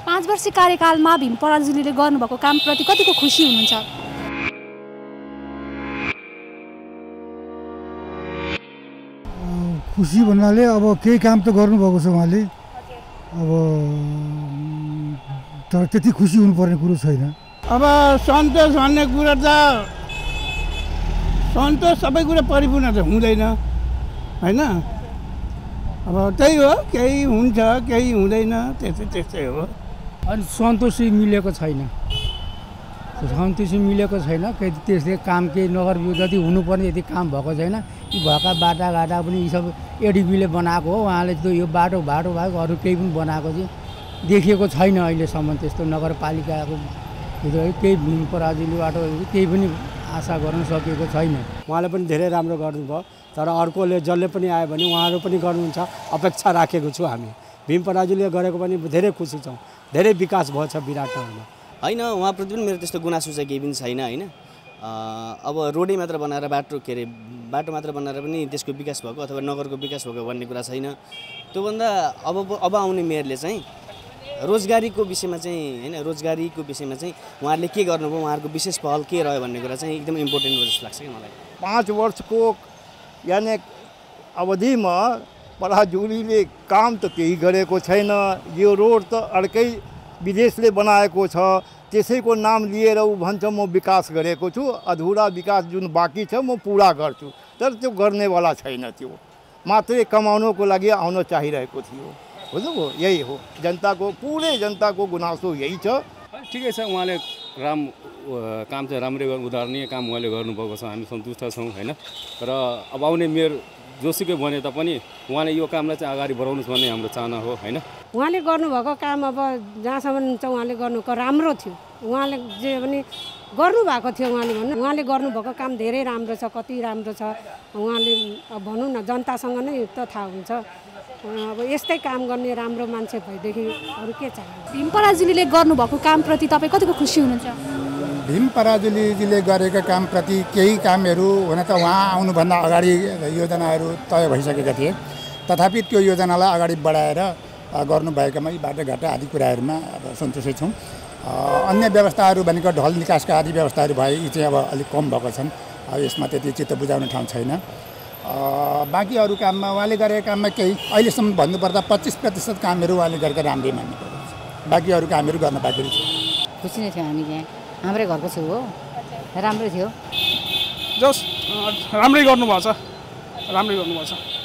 5 वर्षीय कार्यकालमा भीम पराजुलीले गर्नुभएको कामप्रति कतिको खुसी हुनुहुन्छ? खुसी भन्नाले अब केही काम त गर्नुभएको छ उहाँले, अब तर त्यति खुसी हुनुपर्ने कुरो छैन। अब सन्तोष भन्ने कुरा त सन्तोष सबै कुरा परिपूर्ण त हुँदैन हैन। अब त्यही हो, केही हुन्छ केही हुँदैन, त्यस्तै हो। अनि सन्तोषी मिलेको छैन, सन्तोषी मिलेको छैन। त्यसले काम केही नगर जति हुनुपर्ने यति काम भएको छैन। यी भएका बाटाघाटा पनि यी सब एडिबीले बनाएको हो। उहाँले त यो बाटो बाटो बाहेक अरू केही पनि बनाएको चाहिँ देखिएको छैन अहिलेसम्म। त्यस्तो नगरपालिकाको केही भीम पराजुलीबाट केही पनि आशा गर्न सकेको छैन। उहाँले पनि धेरै राम्रो गर्नुभयो, तर अर्कोले जसले पनि आयो भने उहाँहरू पनि गर्नुहुन्छ अपेक्षा राखेको छु हामी। भीम पराजुलीले गरेको पनि धेरै खुसी छौँ, धेरै विकास भएको छ विराटनगरमा होइन। उहाँप्रति पनि मेरो त्यस्तो गुनासो चाहिँ केही पनि छैन होइन। अब रोडै मात्र बनाएर बाटो मात्र बनाएर पनि त्यसको विकास भएको अथवा नगरको विकास भएको भन्ने कुरा छैन। त्योभन्दा अब आउने मेयरले चाहिँ रोजगारीको विषयमा चाहिँ होइन, रोजगारीको विषयमा चाहिँ उहाँहरूले के गर्नुभयो, उहाँहरूको विशेष पहल के रह्यो भन्ने कुरा चाहिँ एकदम इम्पोर्टेन्ट हो जस्तो लाग्छ कि मलाई। 5 वर्षको यानि अवधिमा पराजुलीले काम त केही गरेको छैन। यो रोड त अर्कै विदेशले बनाएको छ, त्यसैको नाम लिएर ऊ भन्छ म विकास गरेको छु, अधुरा विकास जुन बाँकी छ म पुरा गर्छु। तर त्यो गर्नेवाला छैन, त्यो मात्रै कमाउनको लागि आउन चाहिरहेको थियो। बुझ्नुभयो? यही हो जनताको, पुरै जनताको गुनासो यही छ। ठिकै छ, उहाँले काम चाहिँ राम्रै उदाहरणीय काम उहाँले गर्नुभएको छ, हामी सन्तुष्ट छौँ होइन। र अब आउने मेयर जोसुकै बने तापनि उहाँले यो कामलाई चाहिँ अगाडि बढाउनुहोस् भन्ने हाम्रो चाहना हो होइन। उहाँले गर्नुभएको काम अब जहाँसम्म चाहिँ उहाँले गर्नुको राम्रो थियो। उहाँले जे पनि गर्नुभएको थियो उहाँले गर्नुभएको काम धेरै राम्रो छ, कति राम्रो छ। उहाँले अब भनौँ न जनतासँग नै त थाहा हुन्छ। अब यस्तै काम गर्ने राम्रो मान्छे भएदेखि अरू के चाहिन्छ? भीम पराजुलीले गर्नुभएको कामप्रति तपाईँ कतिको खुसी हुनुहुन्छ? भीम पराजुलीजीले गरेका कामप्रति केही कामहरू हुन त उहाँ आउनुभन्दा अगाडि योजनाहरू तय भइसकेका थिए, तथापि त्यो योजनालाई अगाडि बढाएर गर्नुभएकामा यी बाटोघाटा आदि कुराहरूमा अब सन्तुष्टै छौँ। अन्य व्यवस्थाहरू भनेको ढल निकासका आदि व्यवस्थाहरू भए यी चाहिँ अब अलिक कम भएको छन्। यसमा त्यति चित्त बुझाउने ठाउँ छैन। बाँकी अरू काममा उहाँले गरेका काममा केही अहिलेसम्म भन्नुपर्दा 25% कामहरू उहाँले गरेका राम्रै मान्नुपर्छ। बाँकी अरू कामहरू गर्न बाँकी छ। खुसी नै थियौँ हामी, यहाँ हाम्रै घरको छेउ हो, राम्रै थियो। जस राम्रै गर्नुभएको छ, राम्रै गर्नुभएको छ।